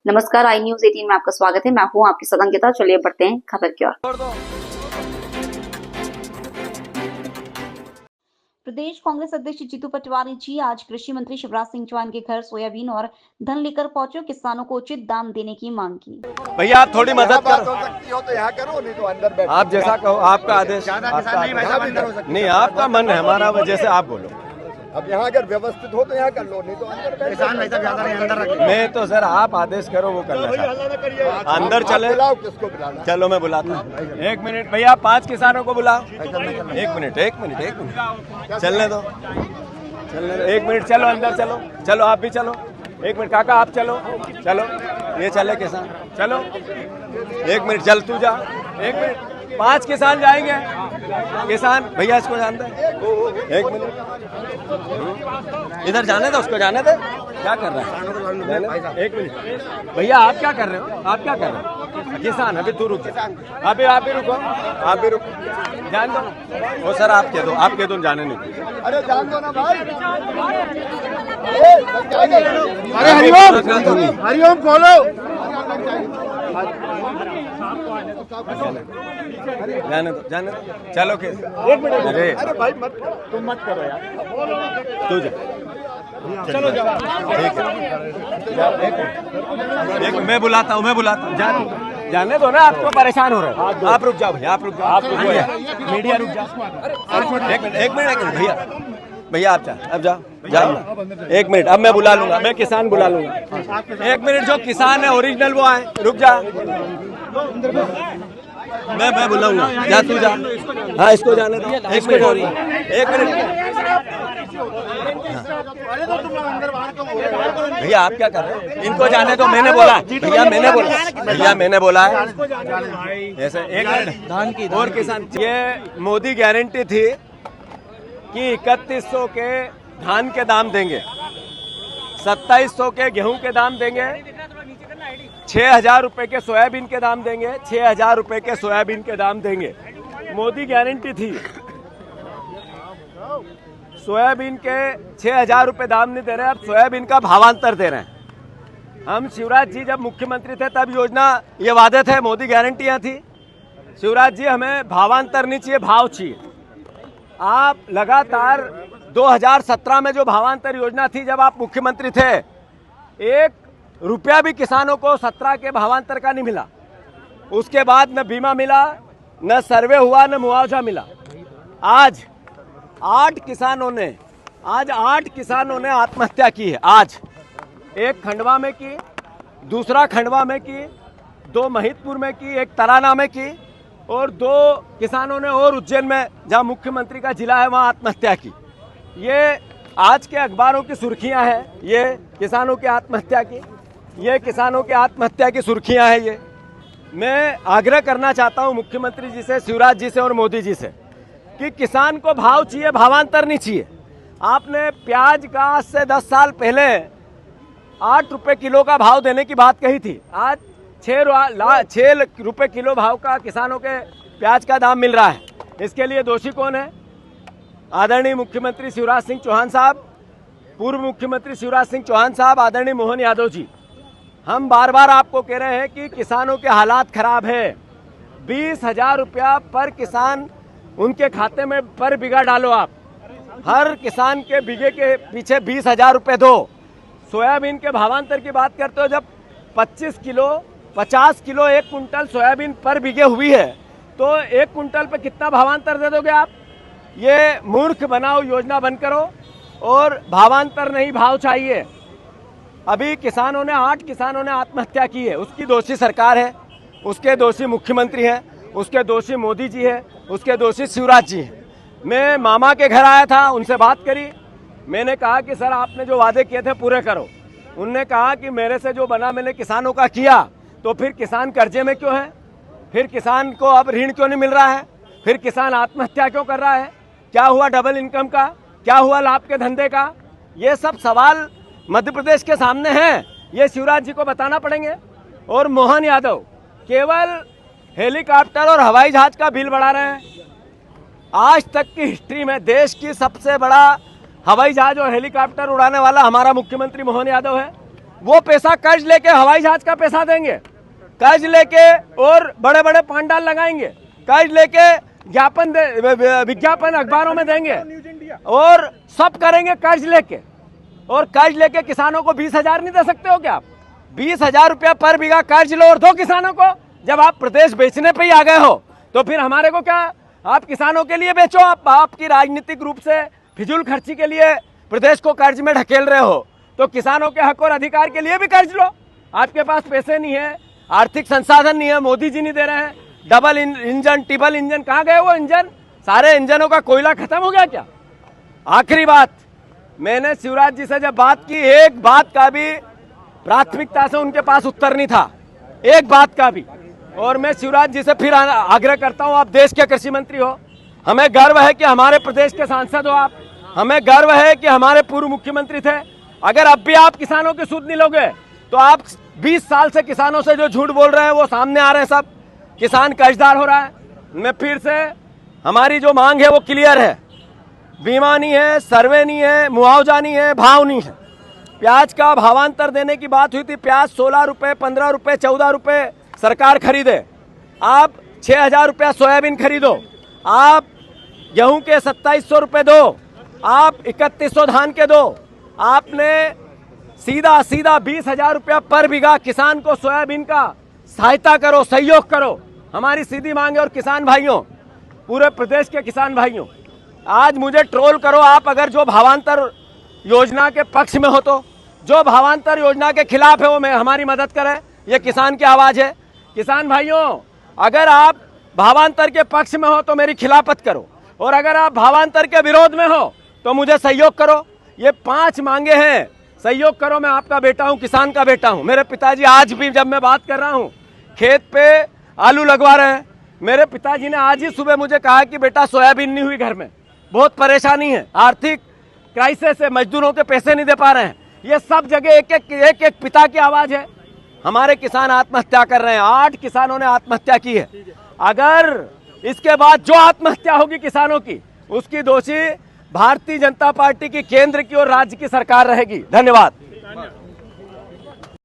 नमस्कार, आई न्यूज 18 में आपका स्वागत है। मैं हूं आपकी सदंकिता। चलिए बढ़ते हैं खबर की ओर। प्रदेश कांग्रेस अध्यक्ष जीतू पटवारी जी आज कृषि मंत्री शिवराज सिंह चौहान के घर सोयाबीन और धन लेकर पहुंचे, किसानों को उचित दाम देने की मांग की। भैया आप थोड़ी मदद करो, हो सकती हो तो यहाँ करो, नहीं तो अंदर बैठो। आप जैसा कहो, आपका आदेश, नहीं आपका मन है, हमारा जैसे आप बोलो। अब यहाँ अगर व्यवस्थित हो तो यहाँ कर लो, नहीं तो अंदर बैठो। मैं तो सर आप आदेश करो वो करना चाहता हूं। अंदर चले, बुलाओ, किसको बुलाना? चलो मैं बुलाता हूँ। 1 मिनट भैया, 5 किसानों को बुलाओ। 1 मिनट चलने दो, 1 मिनट चलो, अंदर चलो, चलो आप भी चलो। 1 मिनट काका आप चलो, ये चले किसान, चलो 1 मिनट चल तू जा। 1 मिनट 5 किसान जाएंगे, किसान भैया इसको जानते हैं। 1 मिनट इधर जाने दो, उसको जाने दे। क्या कर रहा है? 1 मिनट भैया, आप क्या कर रहे हो? आप क्या कर रहे हो? किसान अभी तू रुक, अभी आप भी रुको, जान दो वो सर, आप कह दो जाने नहीं। अरे जान दो ना भाई। अरे हरिओम बोलो। जाने दो, चलो के 1 मिनट। अरे भाई मत, तुम मत करो यार, तू जा, चलो जाओ। ठीक है, मैं बुलाता हूँ, जाने दो ना, आपको परेशान हो रहे हो। आप रुक जाओ भैया, मीडिया रुक जाओ। 1 मिनट भैया आप जाओ। 1 मिनट, अब मैं बुला लूंगा, मैं किसान बुला लूंगा। 1 मिनट, जो किसान है ओरिजिनल वो आए, रुक जा, मैं बुलाऊंगा, जा तू जा। हाँ इसको जाने दो, 1 मिनट भैया आप क्या कर रहे हो? इनको जाने दो, मैंने बोला भैया, मैंने बोला है ऐसे। 1 मिनट धान की और किसान, ये मोदी गारंटी थी कि 3100 के धान के दाम देंगे, 2700 के गेहूं के दाम देंगे, 6000 रुपए के सोयाबीन के दाम देंगे, 6000 रुपए के सोयाबीन के दाम देंगे। मोदी गारंटी थी। सोयाबीन के 6000 रुपए दाम नहीं दे रहे, अब सोयाबीन का भावांतर दे रहे हैं। हम शिवराज जी जब मुख्यमंत्री थे तब योजना, ये वादे थे, मोदी गारंटियां थी। शिवराज जी हमें भावांतर नहीं चाहिए, भाव चाहिए। आप लगातार 2017 में जो भावांतर योजना थी, जब आप मुख्यमंत्री थे, 1 रुपया भी किसानों को 17 के भावांतर का नहीं मिला। उसके बाद न बीमा मिला, न सर्वे हुआ, न मुआवजा मिला। आज 8 किसानों ने आत्महत्या की है। आज एक खंडवा में की, दूसरा खंडवा में की, 2 महिदपुर में की, 1 तराना में की, और 2 किसानों ने और उज्जैन में, जहां मुख्यमंत्री का जिला है, वहां आत्महत्या की। ये आज के अखबारों की सुर्खियां हैं, ये किसानों की आत्महत्या की, ये किसानों की आत्महत्या की सुर्खियां हैं। ये मैं आग्रह करना चाहता हूं मुख्यमंत्री जी से, शिवराज जी से और मोदी जी से कि किसान को भाव चाहिए, भावांतर नहीं चाहिए। आपने प्याज का आज से 10 साल पहले 8 रुपए किलो का भाव देने की बात कही थी। आज 6 रुपए किलो भाव का किसानों के प्याज का दाम मिल रहा है। इसके लिए दोषी कौन है? आदरणीय मुख्यमंत्री शिवराज सिंह चौहान साहब, पूर्व मुख्यमंत्री शिवराज सिंह चौहान साहब, आदरणीय मोहन यादव जी। हम बार बार आपको कह रहे हैं कि किसानों के हालात खराब है। 20,000 रुपया पर किसान उनके खाते में पर बीघा डालो। आप हर किसान के बीघे के पीछे 20,000 रुपये दो। सोयाबीन के भावांतर की बात करते हो, जब 50 किलो 1 कुंटल सोयाबीन पर बीघे हुई है, तो 1 कुंटल पे कितना भावांतर दे दोगे आप? ये मूर्ख बनाओ योजना बंद करो, और भावांतर नहीं, भाव चाहिए। अभी 8 किसानों ने आत्महत्या की है। उसकी दोषी सरकार है, उसके दोषी मुख्यमंत्री हैं, उसके दोषी मोदी जी है, उसके दोषी शिवराज जी हैं। मैं मामा के घर आया था, उनसे बात करी। मैंने कहा कि सर आपने जो वादे किए थे पूरे करो। उनने कहा कि मेरे से जो बना मैंने किसानों का किया, तो फिर किसान कर्जे में क्यों है? फिर किसान को अब ऋण क्यों नहीं मिल रहा है? फिर किसान आत्महत्या क्यों कर रहा है? क्या हुआ डबल इनकम का? क्या हुआ लाभ के धंधे का? ये सब सवाल मध्य प्रदेश के सामने हैं, ये शिवराज जी को बताना पड़ेंगे। और मोहन यादव केवल हेलीकॉप्टर और हवाई जहाज का बिल बढ़ा रहे हैं। आज तक की हिस्ट्री में देश की सबसे बड़ा हवाई जहाज और हेलीकॉप्टर उड़ाने वाला हमारा मुख्यमंत्री मोहन यादव है। वो पैसा कर्ज लेके हवाई जहाज का पैसा देंगे, कर्ज लेके और बड़े बड़े पांडाल लगाएंगे, कर्ज लेके विज्ञापन अखबारों में देंगे और सब करेंगे कर्ज लेके। और कर्ज लेके किसानों को 20,000 नहीं दे सकते हो क्या आप? 20,000 रुपया पर बीघा कर्ज लो और दो किसानों को। जब आप प्रदेश बेचने पे ही आ गए हो तो फिर हमारे को क्या, आप किसानों के लिए बेचो। आपकी राजनीतिक रूप से फिजूल खर्ची के लिए प्रदेश को कर्ज में ढकेल रहे हो, तो किसानों के हक और अधिकार के लिए भी कर्ज लो। आपके पास पैसे नहीं है, आर्थिक संसाधन नहीं है, मोदी जी नहीं दे रहे हैं। डबल इंजन, ट्रिपल इंजन, कहाँ गए वो इंजन? सारे इंजनों का कोयला खत्म हो गया क्या? आखिरी बात, मैंने शिवराज जी से जब बात की, एक बात का भी प्राथमिकता से उनके पास उत्तर नहीं था, एक बात का भी। और मैं शिवराज जी से फिर आग्रह करता हूं, आप देश के कृषि मंत्री हो, हमें गर्व है कि हमारे प्रदेश के सांसद हो आप, हमें गर्व है कि हमारे पूर्व मुख्यमंत्री थे। अगर अब भी आप किसानों की सुध नहीं लोगे तो आप 20 साल से किसानों से जो झूठ बोल रहे हैं वो सामने आ रहे हैं, सब किसान कर्जदार हो रहा है। मैं फिर से, हमारी जो मांग है वो क्लियर है, बीमा नहीं है, सर्वे नहीं है, मुआवजा नहीं है, भाव नहीं है। प्याज का भावांतर देने की बात हुई थी, प्याज 16 रुपए, 15 रुपए, 14 रुपए सरकार खरीदे, आप 6,000 रुपया सोयाबीन खरीदो, आप गेहूं के 2700 रुपए दो, आप 3100 धान के दो। आपने सीधा 20,000 रुपया पर बीघा किसान को सोयाबीन का सहायता करो, सहयोग करो, हमारी सीधी मांग है। और किसान भाइयों, पूरे प्रदेश के किसान भाइयों, आज मुझे ट्रोल करो आप, अगर जो भावांतर योजना के पक्ष में हो तो, जो भावांतर योजना के खिलाफ है वो हमारी मदद करे, ये किसान की आवाज है। किसान भाइयों, अगर आप भावांतर के पक्ष में हो तो मेरी खिलाफत करो, और अगर आप भावांतर के विरोध में हो तो मुझे सहयोग करो। ये 5 मांगे हैं, सहयोग करो। मैं आपका बेटा हूं, किसान का बेटा हूं। मेरे पिताजी आज भी, जब मैं बात कर रहा हूं, खेत पे आलू लगवा रहे हैं। मेरे पिताजी ने आज ही सुबह मुझे कहा कि बेटा सोयाबीन नहीं हुई घर में, बहुत परेशानी है, आर्थिक क्राइसिस है, मजदूरों के पैसे नहीं दे पा रहे हैं। ये सब जगह एक एक पिता की आवाज है। हमारे किसान आत्महत्या कर रहे हैं, 8 किसानों ने आत्महत्या की है। अगर इसके बाद जो आत्महत्या होगी किसानों की, उसकी दोषी भारतीय जनता पार्टी की केंद्र की और राज्य की सरकार रहेगी। धन्यवाद।